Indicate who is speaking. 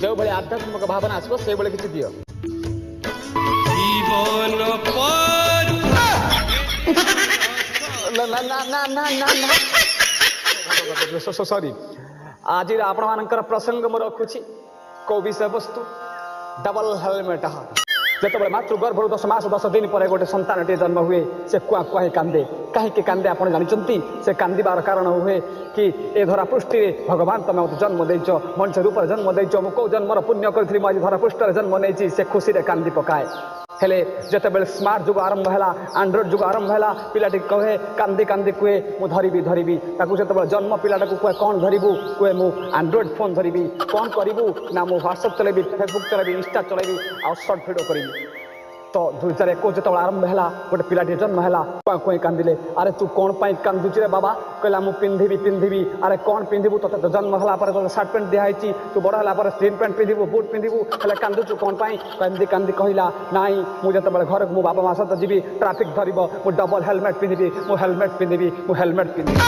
Speaker 1: जो भाई आध्यात्मिक भावना आसो से भाई किसी दियो
Speaker 2: जीवन पर
Speaker 1: ना ना ना ना ना ना ना सॉरी आज आपण मानकर प्रसंग मु रखुची को विषय वस्तु डबल हेलमेट जिते मातृ गर्भर 10 मास 10 दिन पर गोटे संतानटे जन्म हुए से कुआ कुआ कांदे कहीं कांदे आप जानते से कांदार कारण हुए कि ए धरा पृष्ठि भगवान तुम मत जन्म देच मनुष्य रूप जन्म देच मु कौ जन्मर पुण्य करी आज धरा पृष्ठ जन्म नहीं से खुशी कांदी पकाए हेले जिते स्मार्ट जुग आरंभ है आंड्रॉइड जुग आरंभ है पिलाटी कहे कांदी कांदी कहे मु धरबी जो जन्म पिलाटा को कहे कौन धरबू कहे मु आंड्रॉइड फोन धरबी कौन करूँ ना मु व्हाट्सएप चलेबी फेसबुक चलेबी इंस्टा चलेबी आ सर्ट भिडियो करी तो 2021 जो आरंभ है गोटे पिलाटी जन्म है कुआ कांदिले अरे तू कौन पाई कांदुची रे बाबा कहला मु पिंधिबी अरे कौन पिंधिबू तो जन्म है सार्ट पैंट दिखाई तू बड़ है स्क्रीन पैंट पिंधिबू बुट पिंधिबू हेल्ले कांदुचु कौन पाई कांदी कांदी कहला नाई मुझे घर को बापा माँ सहित जी ट्राफिक धरब मु डबल हेलमेट पिंधिबी मु हेलमेट पिंधिबी मु हेलमेट पिंधिबी